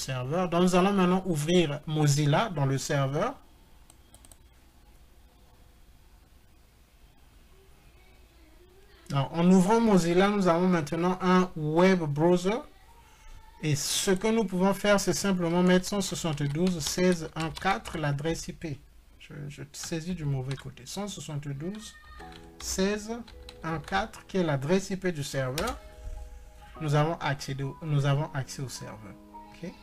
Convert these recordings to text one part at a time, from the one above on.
serveur. Donc, nous allons maintenant ouvrir Mozilla dans le serveur. Alors, en ouvrant Mozilla, nous avons maintenant un web browser. Et ce que nous pouvons faire, c'est simplement mettre 172.16.1.4, l'adresse IP. Je saisis du mauvais côté. 172.16.1.4, qui est l'adresse IP du serveur. Nous avons accès au serveur. Okay?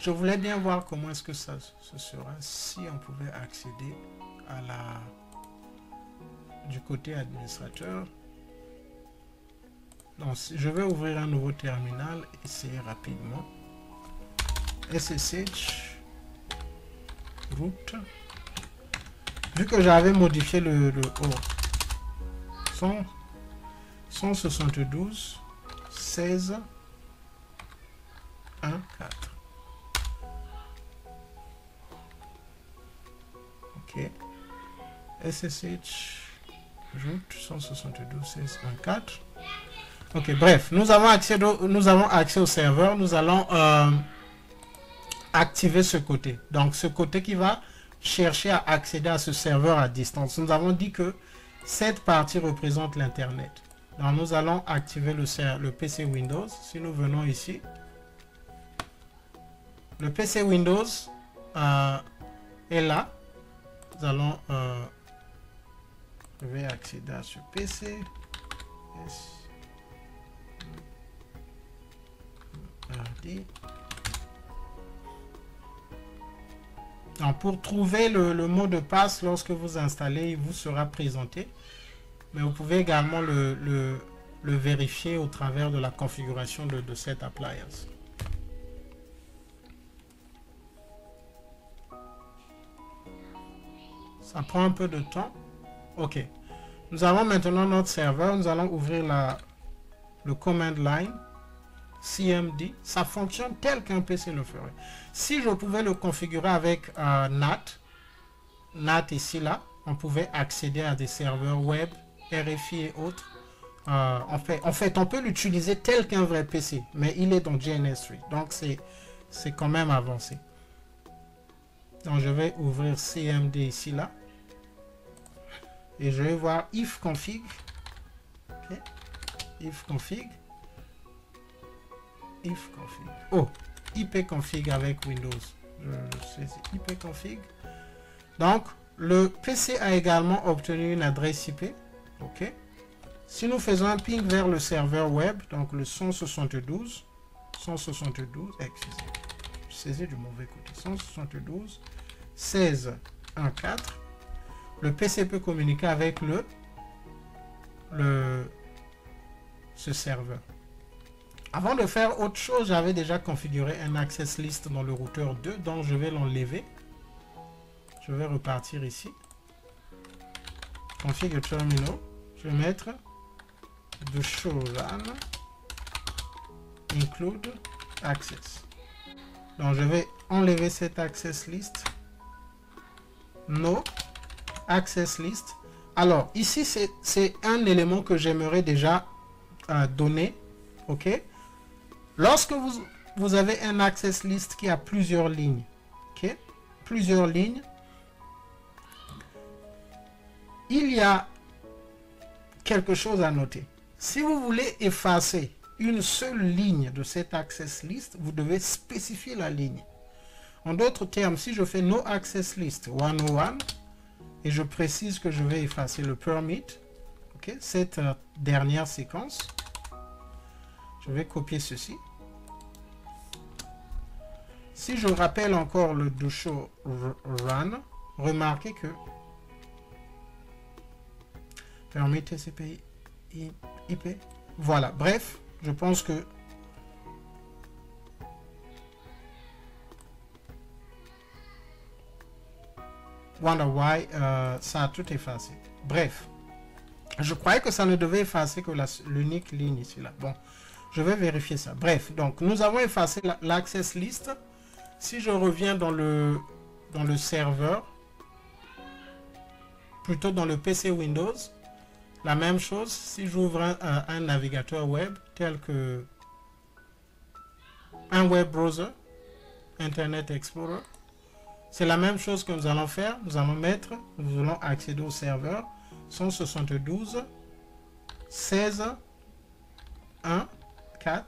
Je voulais bien voir comment est-ce que ça se sera si on pouvait accéder à du côté administrateur. Donc, je vais ouvrir un nouveau terminal, essayer rapidement. SSH root. Vu que j'avais modifié le 172.16.1.4. Ok. SSH root 172.16.1.4. Ok, bref, nous avons accès au serveur. Nous allons activer ce côté. Donc, ce côté qui va chercher à accéder à ce serveur à distance. Nous avons dit que cette partie représente l'Internet. Donc, nous allons activer le PC Windows. Si nous venons ici, le PC Windows est là. Nous allons... je vais accéder à ce PC. Yes. Donc, pour trouver le mot de passe lorsque vous installez, il vous sera présenté. Mais vous pouvez également le vérifier au travers de la configuration de cette appliance. Ça prend un peu de temps. Ok. Nous avons maintenant notre serveur. Nous allons ouvrir le command line. CMD, ça fonctionne tel qu'un PC le ferait. Si je pouvais le configurer avec NAT ici là, on pouvait accéder à des serveurs web, RFI et autres. En fait, on peut l'utiliser tel qu'un vrai PC, mais il est dans JNS3, donc c'est quand même avancé. Donc je vais ouvrir CMD ici là, et je vais voir if config, okay. If config. If config. Oh, ipconfig avec Windows. Je saisis ipconfig. Donc, le PC a également obtenu une adresse IP. OK. Si nous faisons un ping vers le serveur web, donc le 172, excusez, je saisis du mauvais côté. 172.16.1.4. Le PC peut communiquer avec ce serveur. Avant de faire autre chose, j'avais déjà configuré un access list dans le routeur 2, donc je vais l'enlever. Je vais repartir ici. Configure terminal. Je vais mettre de show run include access. Donc je vais enlever cette access list. No access list. Alors ici c'est un élément que j'aimerais déjà donner. Ok. Lorsque vous avez un access list qui a plusieurs lignes, okay, plusieurs lignes, il y a quelque chose à noter. Si vous voulez effacer une seule ligne de cette access list, vous devez spécifier la ligne. En d'autres termes, si je fais no access list 101 et je précise que je vais effacer le permit, okay, cette dernière séquence, je vais copier ceci. Si je rappelle encore le do show run, remarquez que permis TCP IP. Voilà, bref, je pense que wonder why ça a tout effacé. Bref, je croyais que ça ne devait effacer que l'unique ligne ici là. Bon, je vais vérifier ça. Bref, donc nous avons effacé l'access list. Si je reviens dans le serveur, plutôt dans le PC Windows, la même chose. Si j'ouvre un navigateur web tel que un web browser, Internet Explorer. C'est la même chose que nous allons faire. Nous allons mettre, nous voulons accéder au serveur 172.16.1.4.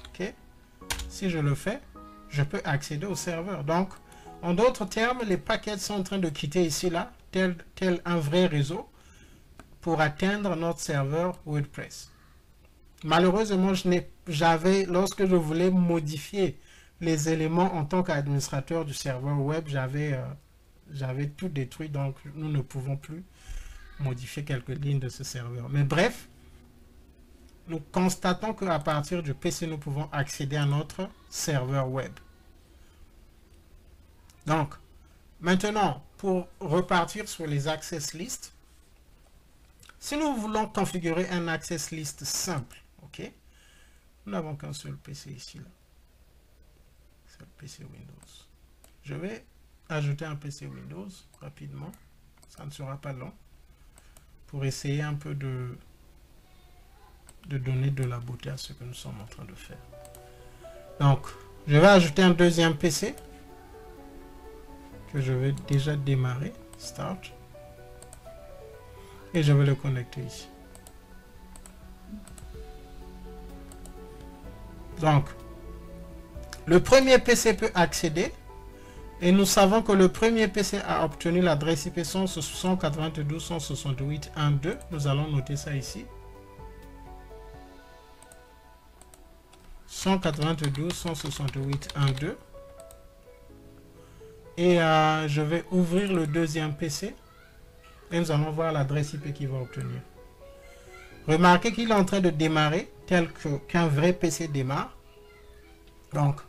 Ok. Si je le fais, je peux accéder au serveur. Donc, en d'autres termes, les paquets sont en train de quitter ici, là, tel un vrai réseau, pour atteindre notre serveur WordPress. Malheureusement, lorsque je voulais modifier les éléments en tant qu'administrateur du serveur web, j'avais tout détruit, donc nous ne pouvons plus modifier quelques lignes de ce serveur. Mais bref, nous constatons qu'à partir du PC, nous pouvons accéder à notre serveur web. Donc, maintenant, pour repartir sur les access lists, si nous voulons configurer un access list simple, ok, nous n'avons qu'un seul PC ici, là. C'est le PC Windows. Je vais ajouter un PC Windows rapidement, ça ne sera pas long, pour essayer un peu de donner de la beauté à ce que nous sommes en train de faire. Donc, je vais ajouter un deuxième PC que je vais déjà démarrer, Start, et je vais le connecter ici. Donc, le premier PC peut accéder, et nous savons que le premier PC a obtenu l'adresse IP 192.168.1.2. Nous allons noter ça ici. 192.168.1.2. Et je vais ouvrir le deuxième PC et nous allons voir l'adresse IP qu'il va obtenir. Remarquez qu'il est en train de démarrer tel qu'un vrai PC démarre. Donc,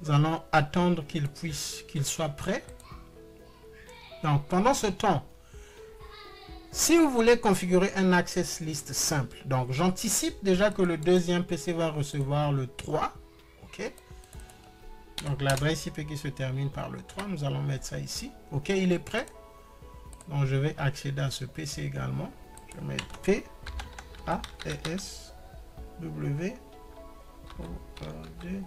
nous allons attendre qu'il soit prêt. Donc, pendant ce temps, si vous voulez configurer un access list simple, donc j'anticipe déjà que le deuxième PC va recevoir le 3. OK? Donc, l'adresse IP qui se termine par le 3, nous allons mettre ça ici. OK, il est prêt. Donc, je vais accéder à ce PC également. Je vais mettre P, A, S, W, O, R, D.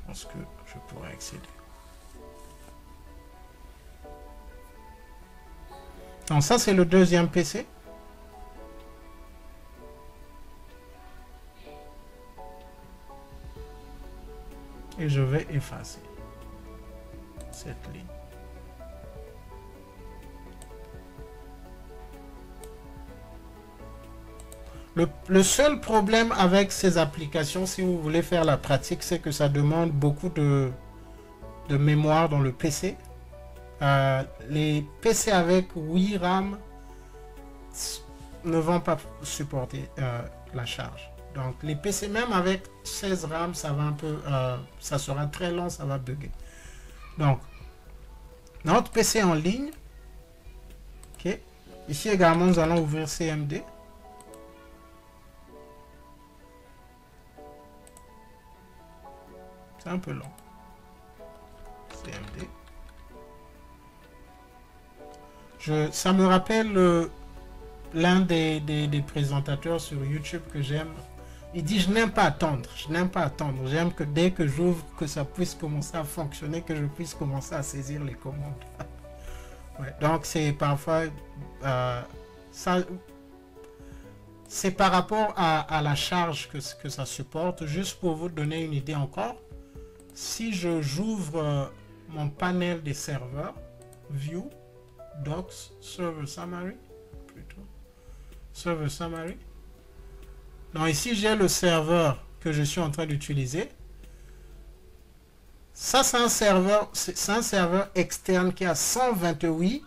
Je pense que je pourrais accéder. Donc, ça, c'est le deuxième PC. Et je vais effacer cette ligne. Le seul problème avec ces applications, si vous voulez faire la pratique, c'est que ça demande beaucoup de mémoire dans le PC. Les PC avec 8 RAM ne vont pas supporter la charge. Donc les PC même avec 16 RAM, ça va un peu, ça sera très lent, ça va bugger. Donc notre PC en ligne, ok. Ici également nous allons ouvrir CMD. C'est un peu long. CMD. Ça me rappelle l'un des présentateurs sur YouTube que j'aime. Il dit: je n'aime pas attendre, je n'aime pas attendre. J'aime que dès que j'ouvre, que ça puisse commencer à fonctionner, que je puisse commencer à saisir les commandes. Ouais, donc c'est parfois c'est par rapport à la charge que ça supporte. Juste pour vous donner une idée encore, si j'ouvre mon panel des serveurs, View, Docs, Server Summary, plutôt, Server Summary. Donc ici, j'ai le serveur que je suis en train d'utiliser. Ça, c'est un serveur externe qui a 128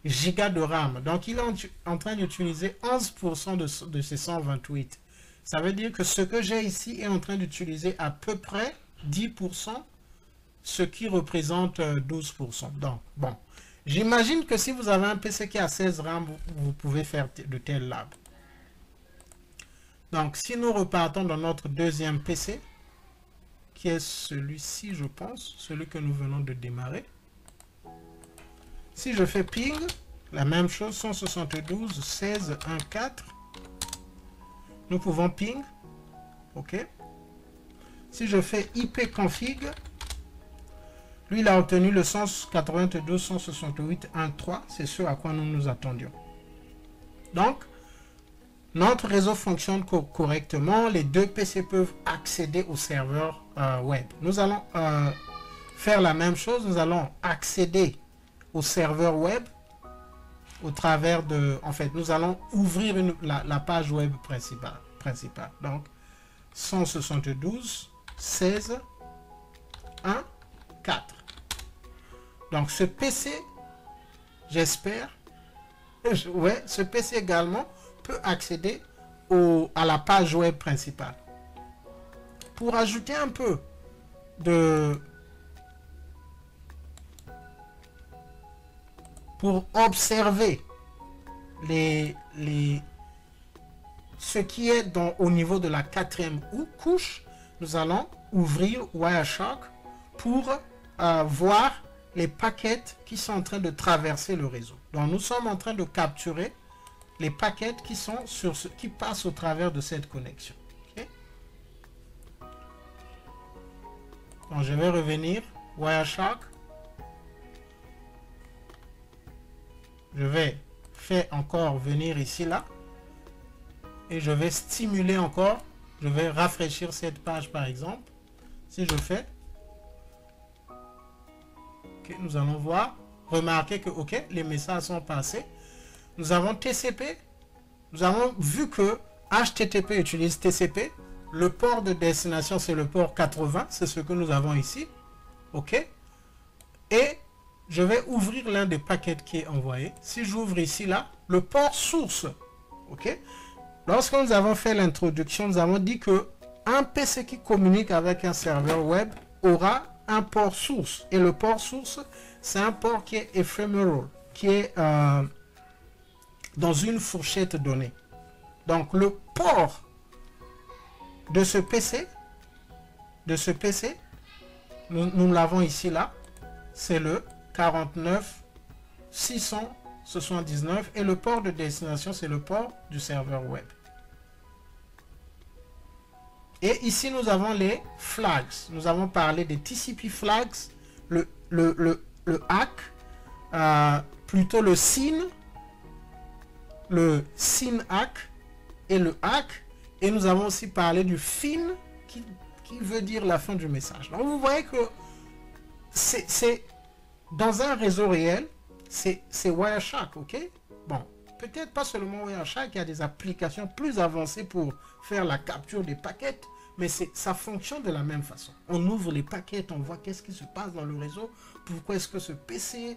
Go de RAM. Donc, il est en train d'utiliser 11% de ces 128. Ça veut dire que ce que j'ai ici est en train d'utiliser à peu près 10%, ce qui représente 12%. Donc, bon, j'imagine que si vous avez un PC qui a 16 RAM, vous pouvez faire de tels labs. Donc, si nous repartons dans notre deuxième PC, qui est celui-ci, je pense, celui que nous venons de démarrer. Si je fais ping, la même chose, 172.16.1.4, nous pouvons ping. OK? Si je fais ipconfig, lui, il a obtenu le 192.168.1.3. C'est ce à quoi nous nous attendions. Donc, notre réseau fonctionne correctement. Les deux PC peuvent accéder au serveur web. Nous allons faire la même chose. Nous allons accéder au serveur web au travers de... En fait, nous allons ouvrir la page web principale. Donc, 172.16.1.4. Donc, ce PC, j'espère, ouais, ce PC également peut accéder à la page web principale. Pour ajouter un peu de... Pour observer ce qui est au niveau de la 4e couche, nous allons ouvrir Wireshark pour voir les paquets qui sont en train de traverser le réseau. Donc nous sommes en train de capturer les paquets qui passent au travers de cette connexion. Okay? Donc je vais revenir, Wireshark. Je vais faire encore venir ici, là. Et je vais stimuler encore. Je vais rafraîchir cette page, par exemple. Si je fais... Okay, nous allons voir. Remarquez que, OK, les messages sont passés. Nous avons TCP. Nous avons vu que HTTP utilise TCP. Le port de destination, c'est le port 80. C'est ce que nous avons ici. OK. Et je vais ouvrir l'un des paquets qui est envoyé. Si j'ouvre ici, là, le port source. OK. Lorsque nous avons fait l'introduction, nous avons dit que un PC qui communique avec un serveur web aura un port source. Et le port source, c'est un port qui est ephemeral, qui est dans une fourchette donnée. Donc le port de ce PC, nous l'avons ici là, c'est le 49.679 et le port de destination, c'est le port du serveur web. Et ici, nous avons les flags. Nous avons parlé des TCP flags, le ACK, plutôt le SYN, le SYN-ACK et le ACK. Et nous avons aussi parlé du FIN, qui veut dire la fin du message. Donc, vous voyez que c'est dans un réseau réel, c'est Wireshark, ok? Bon, peut-être pas seulement Wireshark, il y a des applications plus avancées pour faire la capture des paquets, mais ça fonctionne de la même façon. On ouvre les paquets, on voit qu'est-ce qui se passe dans le réseau, pourquoi est-ce que ce PC,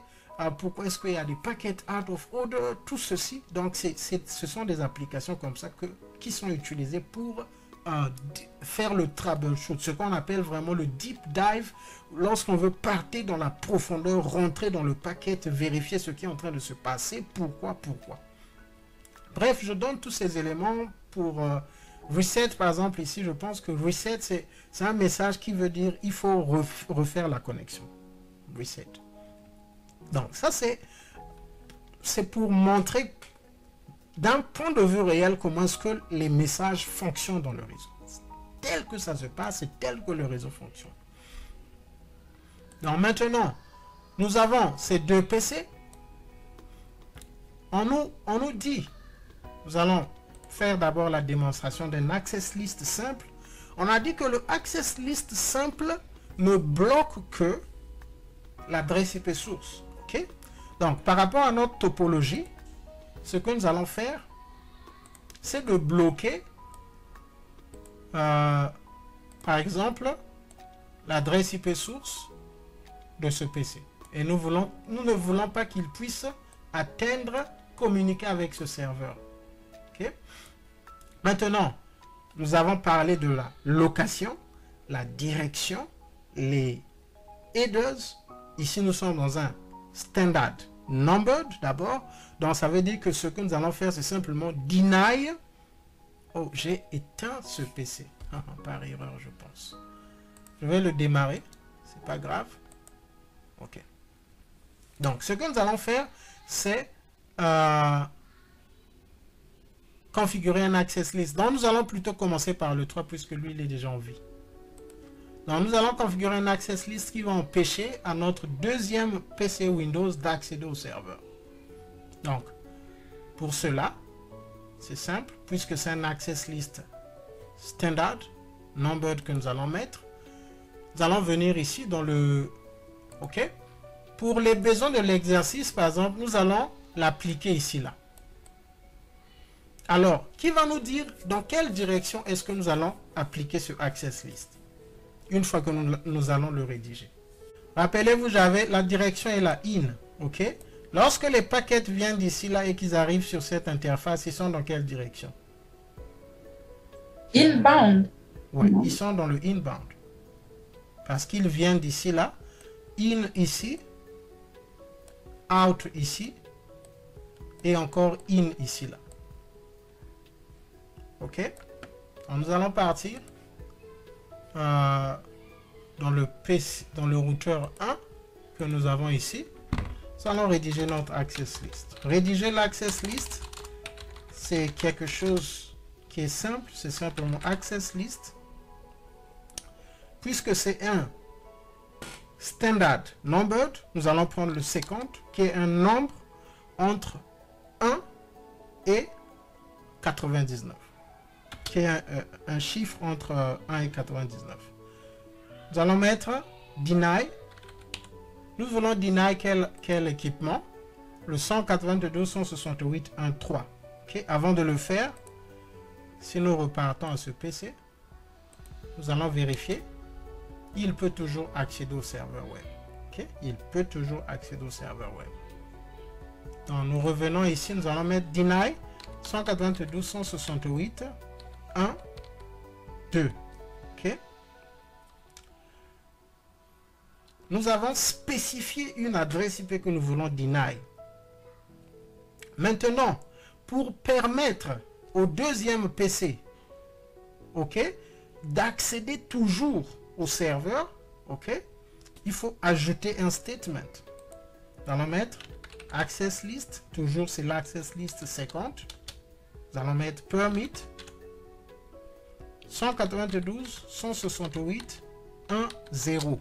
pourquoi est-ce qu'il y a des paquets out of order, tout ceci. Donc, ce sont des applications comme ça qui sont utilisées pour faire le troubleshoot, ce qu'on appelle vraiment le deep dive, lorsqu'on veut partir dans la profondeur, rentrer dans le paquet, vérifier ce qui est en train de se passer, pourquoi. Bref, je donne tous ces éléments pour reset, par exemple, ici, je pense que reset, c'est un message qui veut dire il faut refaire la connexion. Reset. Donc, ça, c'est pour montrer d'un point de vue réel comment est-ce que les messages fonctionnent dans le réseau. Tel que ça se passe, c'est tel que le réseau fonctionne. Donc maintenant, nous avons ces deux PC. On nous dit, nous allons faire d'abord la démonstration d'un access list simple. On a dit que le access list simple ne bloque que l'adresse IP source. Okay? Donc, par rapport à notre topologie, ce que nous allons faire, c'est de bloquer, par exemple, l'adresse IP source de ce PC. Et nous ne voulons pas qu'il puisse atteindre, communiquer avec ce serveur. Okay? Maintenant, nous avons parlé de la location, la direction, les headers. Ici, nous sommes dans un standard numbered d'abord. Donc, ça veut dire que ce que nous allons faire, c'est simplement deny. Oh, j'ai éteint ce PC. Par erreur, je pense. Je vais le démarrer. C'est pas grave. OK. Donc, ce que nous allons faire, c'est configurer un access list. Donc nous allons plutôt commencer par le 3 puisque lui il est déjà en vie. Donc nous allons configurer un access list qui va empêcher à notre deuxième PC Windows d'accéder au serveur. Donc pour cela, c'est simple, puisque c'est un access list standard, numbered que nous allons mettre. Nous allons venir ici dans le OK. Pour les besoins de l'exercice, par exemple, nous allons l'appliquer ici là. Alors, qui va nous dire dans quelle direction est-ce que nous allons appliquer ce access list une fois que nous allons le rédiger? Rappelez-vous, j'avais la direction et la in. OK. Lorsque les paquets viennent d'ici là et qu'ils arrivent sur cette interface, ils sont dans quelle direction? Inbound. Oui, ils sont dans le inbound. Parce qu'ils viennent d'ici là, in ici, out ici, et encore in ici là. OK? Donc, nous allons partir dans le routeur 1 que nous avons ici. Nous allons rédiger notre access list. Rédiger l'access list, c'est quelque chose qui est simple. C'est simplement access list. Puisque c'est un standard numbered, nous allons prendre le second, qui est un nombre entre 1 et 99. Qui est un chiffre entre 1 et 99. Nous allons mettre deny. Nous voulons deny quel équipement? Le 192.168.1.3. Okay? Avant de le faire, si nous repartons à ce PC, nous allons vérifier. Il peut toujours accéder au serveur web. Okay? Il peut toujours accéder au serveur web. Donc nous revenons ici, nous allons mettre deny 192.168.1.2. Okay? Nous avons spécifié une adresse IP que nous voulons deny. Maintenant, pour permettre au deuxième PC, OK, d'accéder toujours au serveur, OK, il faut ajouter un statement. Nous allons mettre access list, toujours c'est l'access list 50. Nous allons mettre permit 192.168.1.0.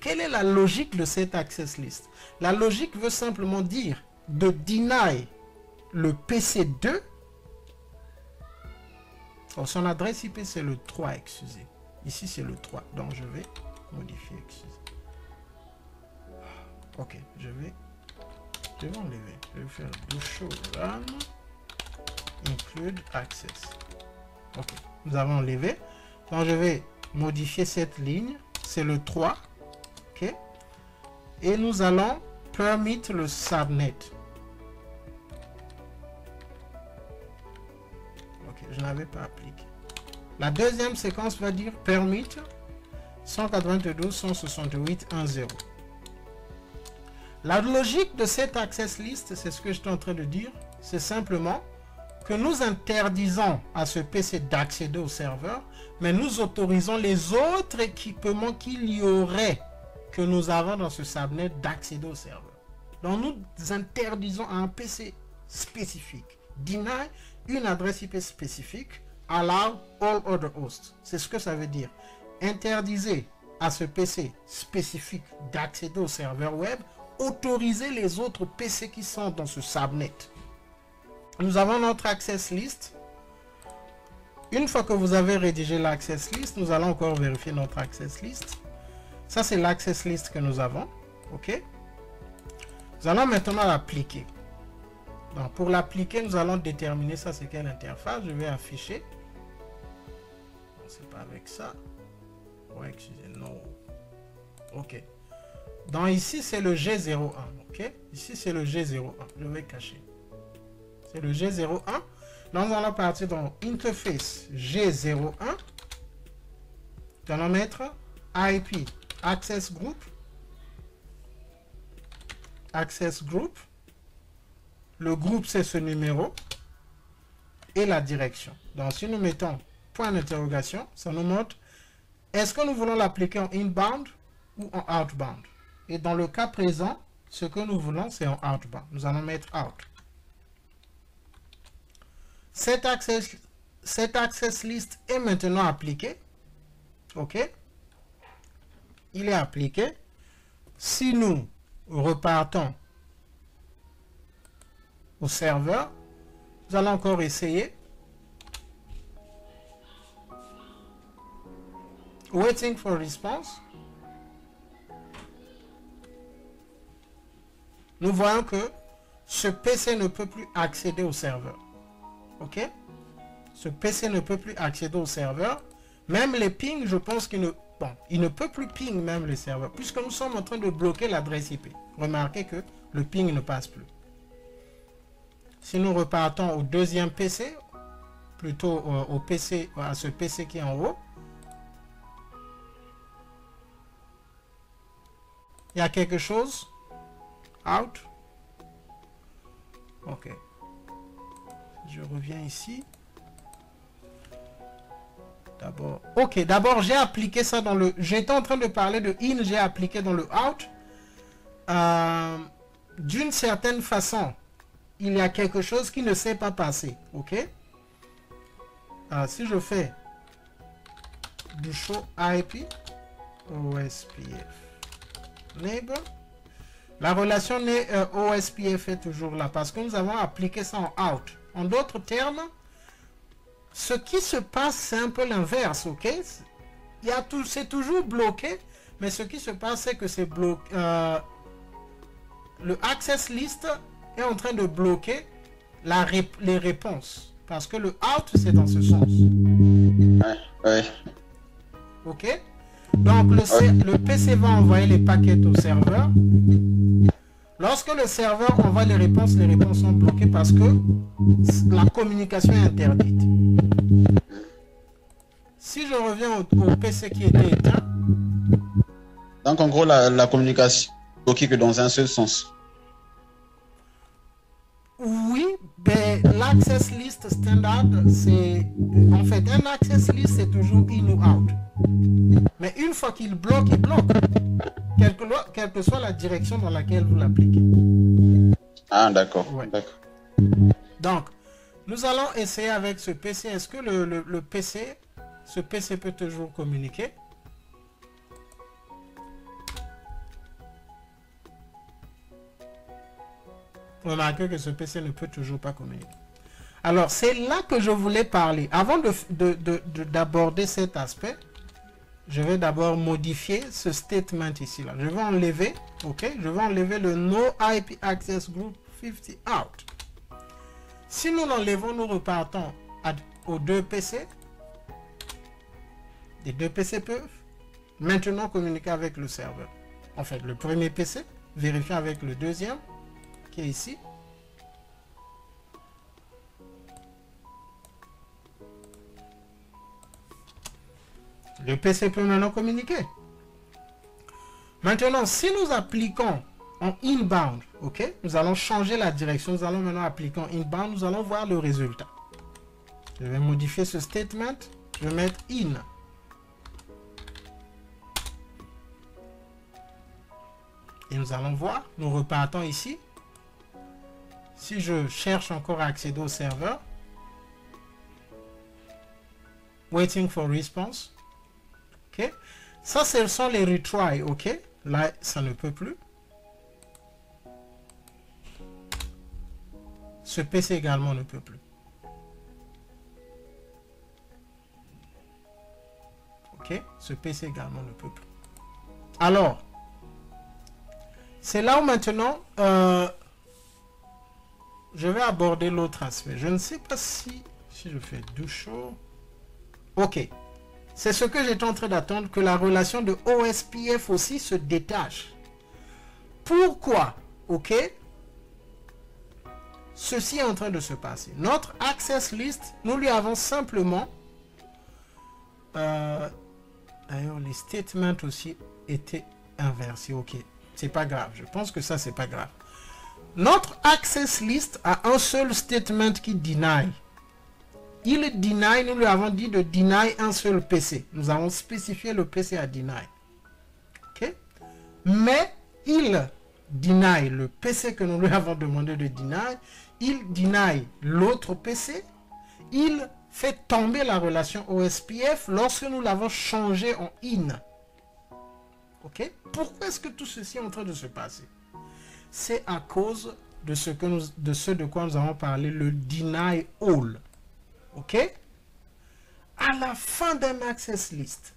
Quelle est la logique de cette access list? La logique veut simplement dire de deny le PC2. Alors, son adresse IP c'est le 3, excusez. Ici c'est le 3, donc je vais modifier, excusez. Ok, je vais enlever. Je vais faire do show run include access. Ok, nous avons enlevé. Donc je vais modifier cette ligne. C'est le 3. Ok. Et nous allons permit le subnet. Ok, je n'avais pas appliqué. La deuxième séquence va dire permit 192.168.1.0. La logique de cette access list, c'est ce que je suis en train de dire, c'est simplement que nous interdisons à ce PC d'accéder au serveur, mais nous autorisons les autres équipements qu'il y aurait que nous avons dans ce subnet d'accéder au serveur. Donc nous interdisons à un PC spécifique, deny une adresse IP spécifique, allow all other hosts. C'est ce que ça veut dire. Interdisez à ce PC spécifique d'accéder au serveur web, autoriser les autres PC qui sont dans ce subnet. Nous avons notre access list. Une fois que vous avez rédigé l'access list, nous allons encore vérifier notre access list. Ça, c'est l'access list que nous avons. OK? Nous allons maintenant l'appliquer. Donc, pour l'appliquer, nous allons déterminer ça, c'est quelle interface. Je vais afficher. C'est pas avec ça. Ouais, excusez, non. OK. Donc, ici, c'est le G01. OK? Ici, c'est le G01. Je vais cacher. C'est le G01. Donc, nous allons partir dans Interface G01. Nous allons mettre IP Access Group. Access Group. Le groupe, c'est ce numéro. Et la direction. Donc, si nous mettons point d'interrogation, ça nous montre est-ce que nous voulons l'appliquer en inbound ou en outbound. Et dans le cas présent, ce que nous voulons, c'est en outbound. Nous allons mettre out. Cet access list est maintenant appliqué. OK? Il est appliqué. Si nous repartons au serveur, nous allons encore essayer. Waiting for response. Nous voyons que ce PC ne peut plus accéder au serveur. OK? Ce PC ne peut plus accéder au serveur. Même les pings, je pense qu'il ne... Bon, il ne peut plus ping même les serveurs, puisque nous sommes en train de bloquer l'adresse IP. Remarquez que le ping ne passe plus. Si nous repartons au deuxième PC, plutôt au PC, à ce PC qui est en haut, il y a quelque chose. Out. OK. Je reviens ici. D'abord. OK, d'abord, j'ai appliqué ça dans le... J'étais en train de parler de in, j'ai appliqué dans le out. D'une certaine façon, il y a quelque chose qui ne s'est pas passé. OK? Si je fais du show IP, OSPF, neighbor, la relation OSPF est toujours là parce que nous avons appliqué ça en out. En d'autres termes, ce qui se passe, c'est un peu l'inverse, OK? C'est toujours bloqué, mais ce qui se passe, c'est que c'est bloqué. Le access list est en train de bloquer les réponses. Parce que le out, c'est dans ce sens. Ouais. OK? Donc, le PC va envoyer les paquets au serveur. Lorsque le serveur envoie les réponses sont bloquées parce que la communication est interdite. Si je reviens au PC qui était éteint... Donc, en gros, la communication est bloquée que dans un seul sens. Oui, mais l'access list standard, c'est... En fait, un access list, c'est toujours in ou out. Mais une fois qu'il bloque, il bloque. Quelle que soit la direction dans laquelle vous l'appliquez. Ah, d'accord. Ouais. D'accord. Donc, nous allons essayer avec ce PC. Est-ce que le PC, ce PC peut toujours communiquer? Remarquez que ce PC ne peut toujours pas communiquer. Alors, c'est là que je voulais parler. Avant d'aborder cet aspect, je vais d'abord modifier ce statement ici. Là. Je vais enlever, OK? Je vais enlever le No IP Access Group 50 out. Si nous l'enlevons, nous repartons aux deux PC. Les deux PC peuvent maintenant communiquer avec le serveur. En fait, le premier PC, vérifier avec le deuxième, qui est ici. Le PC peut maintenant communiquer. Maintenant, si nous appliquons en inbound, OK, nous allons changer la direction. Nous allons maintenant appliquer en inbound. Nous allons voir le résultat. Je vais modifier ce statement. Je vais mettre in. Et nous allons voir. Nous repartons ici. Si je cherche encore à accéder au serveur, waiting for response. OK. Ça, ce sont les retries. OK. Là, ça ne peut plus. Ce PC également ne peut plus. OK. Ce PC également ne peut plus. Alors, c'est là où maintenant, je vais aborder l'autre aspect. Je ne sais pas si je fais do show. OK. C'est ce que j'étais en train d'attendre, que la relation de OSPF aussi se détache. Pourquoi? OK. Ceci est en train de se passer. Notre access list, nous lui avons simplement... D'ailleurs, les statements aussi étaient inversés. OK. C'est pas grave. Je pense que ça, c'est pas grave. Notre access list a un seul statement qui deny. Il deny, nous lui avons dit de deny un seul PC. Nous avons spécifié le PC à deny. OK? Mais il deny le PC que nous lui avons demandé de deny. Il deny l'autre PC. il fait tomber la relation OSPF lorsque nous l'avons changé en IN. Ok? Pourquoi est-ce que tout ceci est en train de se passer? C'est à cause de ce de quoi nous avons parlé, le deny all. Ok? À la fin d'un access list,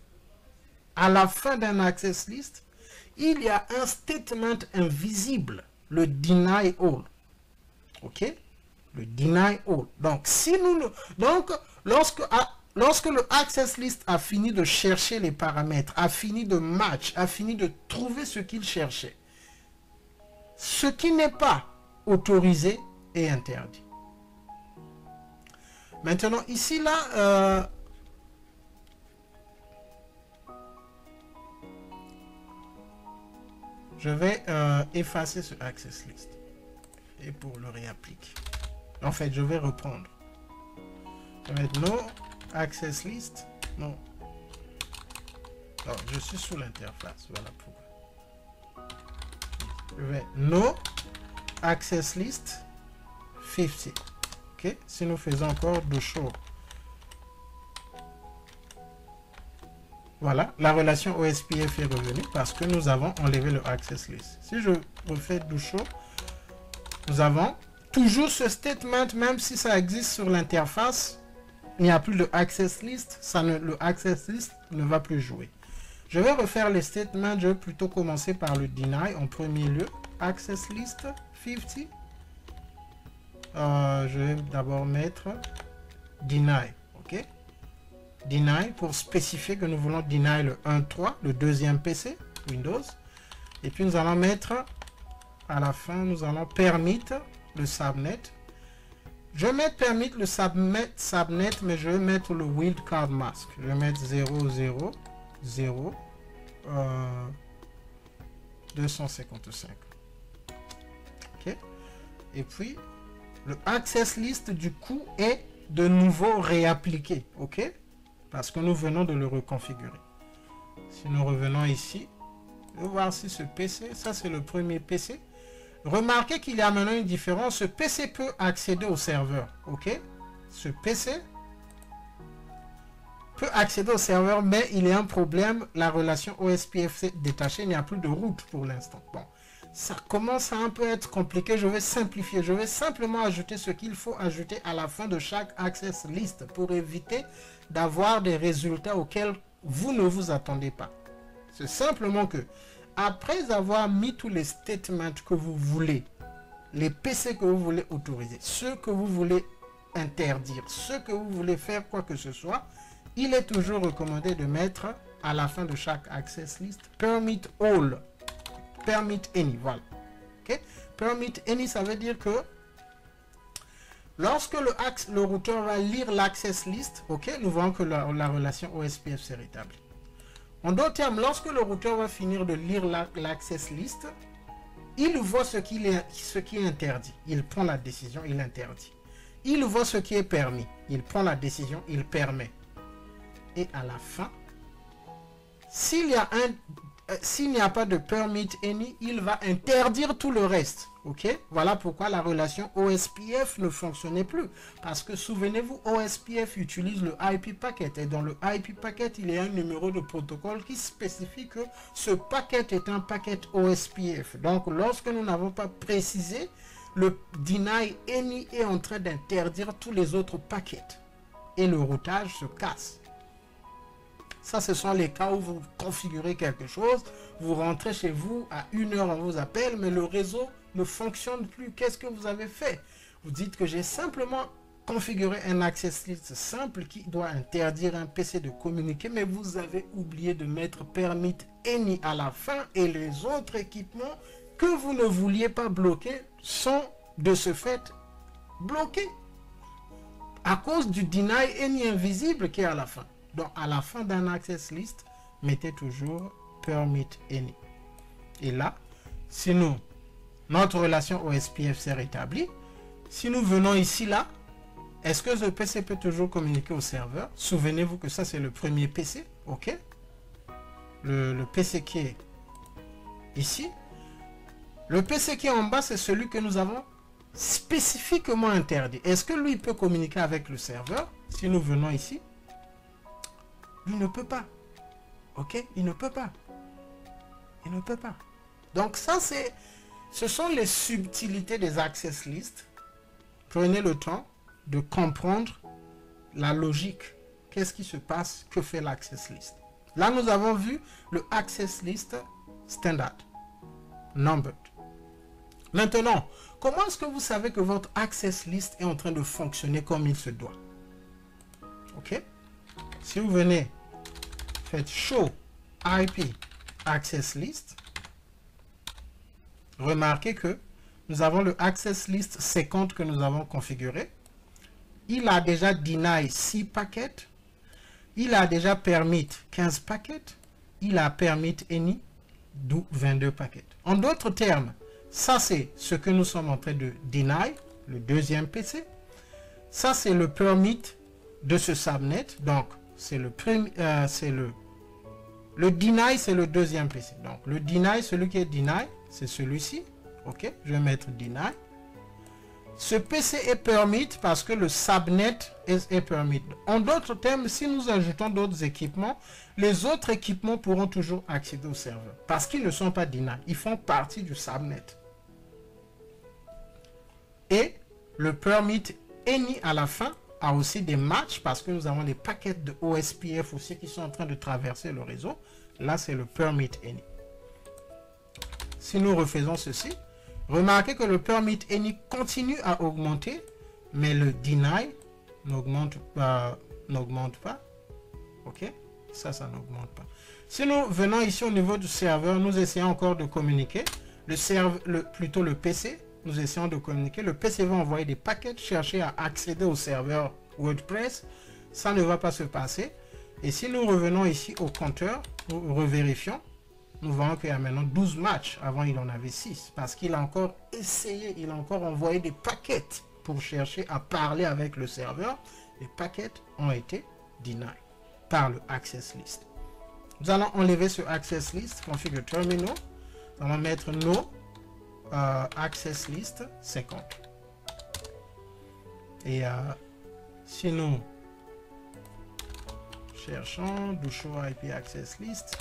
il y a un statement invisible, le deny all. Ok? Le deny all. Donc, si nous lorsque le access list a fini de chercher les paramètres, a fini de match, a fini de trouver ce qu'il cherchait, ce qui n'est pas autorisé est interdit. Maintenant, ici, là, je vais effacer ce access list. Et pour le réappliquer. En fait, je vais reprendre. Je vais mettre no access list. Non. Alors, je suis sous l'interface. Voilà pourquoi. Je vais no access list 50. Ok. Si nous faisons encore do show. Voilà, la relation OSPF est revenue parce que nous avons enlevé le access list. Si je refais do show, nous avons toujours ce statement, même si ça existe sur l'interface, il n'y a plus de access list, le access list ne va plus jouer. Je vais refaire les statements, je vais plutôt commencer par le deny en premier lieu. Access list 50. Je vais d'abord mettre deny, ok? Deny pour spécifier que nous voulons deny le 1.3, le deuxième PC, Windows. Et puis nous allons mettre, à la fin, nous allons permit le subnet. Je vais mettre permit le subnet, mais je vais mettre le wildcard mask. Je vais mettre 000 255. Ok. Et puis, le access list du coup est de nouveau réappliqué. Ok. Parce que nous venons de le reconfigurer. Si nous revenons ici, on va voir si ce PC, ça c'est le premier PC. Remarquez qu'il y a maintenant une différence. Ce PC peut accéder au serveur. Ok? Ce PC peut accéder au serveur, mais il y a un problème. La relation OSPF s'est détachée. Il n'y a plus de route pour l'instant. Bon, ça commence à un peu être compliqué. Je vais simplifier. Je vais simplement ajouter ce qu'il faut ajouter à la fin de chaque access list pour éviter d'avoir des résultats auxquels vous ne vous attendez pas. C'est simplement que après avoir mis tous les statements que vous voulez, les PC que vous voulez autoriser, ceux que vous voulez interdire, ceux que vous voulez faire quoi que ce soit, il est toujours recommandé de mettre à la fin de chaque access list permit all, permit any, voilà. Okay? Permit any, ça veut dire que lorsque le routeur va lire l'access list, ok, nous voyons que la relation OSPF s'est rétablie. En d'autres termes, lorsque le routeur va finir de lire l'access list, il voit ce qui est interdit. Il prend la décision, il interdit. Il voit ce qui est permis. Il prend la décision, il permet. Et à la fin, s'il n'y a pas de permit any, il va interdire tout le reste. Ok? Voilà pourquoi la relation OSPF ne fonctionnait plus. Parce que souvenez-vous, OSPF utilise le IP packet. Et dans le IP packet, il y a un numéro de protocole qui spécifie que ce packet est un packet OSPF. Donc, lorsque nous n'avons pas précisé, le deny any est en train d'interdire tous les autres paquets. Et le routage se casse. Ça, ce sont les cas où vous configurez quelque chose, vous rentrez chez vous, à 1h on vous appelle, mais le réseau ne fonctionne plus. Qu'est-ce que vous avez fait? Vous dites que j'ai simplement configuré un access list simple qui doit interdire un PC de communiquer, mais vous avez oublié de mettre permit any à la fin et les autres équipements que vous ne vouliez pas bloquer sont de ce fait bloqués à cause du deny any invisible qui est à la fin. Donc, à la fin d'un access list, mettez toujours permit any. Et là, si notre relation OSPF s'est rétablie, si nous venons ici, là, est-ce que ce PC peut toujours communiquer au serveur? Souvenez-vous que ça, c'est le premier PC, ok? Le PC qui est ici. Le PC qui est en bas, c'est celui que nous avons spécifiquement interdit. Est-ce que lui peut communiquer avec le serveur? Si nous venons ici, il ne peut pas. Ok, il ne peut pas. Il ne peut pas. Donc ça, ce sont les subtilités des access lists. Prenez le temps de comprendre la logique. Qu'est-ce qui se passe? Que fait l'access list? Là, nous avons vu le access list standard, numbered. Maintenant, comment est-ce que vous savez que votre access list est en train de fonctionner comme il se doit? Ok? Si vous venez, faites show IP access list, remarquez que nous avons le access list 50 que nous avons configuré. Il a déjà deny 6 paquets. Il a déjà permit 15 paquets. Il a permit any 22 paquets. En d'autres termes, ça c'est ce que nous sommes en train de deny, le deuxième PC. Ça c'est le permit de ce subnet. Donc c'est le deny, c'est le deuxième PC. Donc le deny, celui qui est deny, c'est celui-ci. Ok, je vais mettre deny. Ce PC est permit parce que le subnet est permit. En d'autres termes, si nous ajoutons d'autres équipements, les autres équipements pourront toujours accéder au serveur parce qu'ils ne sont pas deny. Ils font partie du subnet. Et le permit any à la fin a aussi des matchs parce que nous avons des paquets de OSPF aussi qui sont en train de traverser le réseau. Là, c'est le permit any. Si nous refaisons ceci, remarquez que le permit any continue à augmenter, mais le deny n'augmente pas. Ok, ça n'augmente pas. Si nous venons ici au niveau du serveur, nous essayons encore de communiquer. Plutôt le PC, nous essayons de communiquer. Le PC va envoyer des paquets, chercher à accéder au serveur WordPress. Ça ne va pas se passer. Et si nous revenons ici au compteur, nous revérifions. Nous voyons qu'il y a maintenant 12 matchs. Avant, il en avait 6. Parce qu'il a encore essayé, il a encore envoyé des paquets pour chercher à parler avec le serveur. Les paquets ont été denied par le access list. Nous allons enlever ce access list, configure terminal. Nous allons mettre no access list 50. Et si nous cherchons do show IP access list,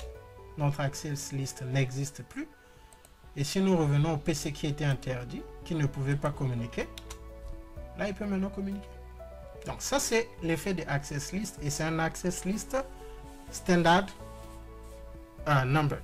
notre access list n'existe plus. Et si nous revenons au PC qui était interdit, qui ne pouvait pas communiquer, là il peut maintenant communiquer. Donc ça c'est l'effet des access list et c'est un access list standard numbered.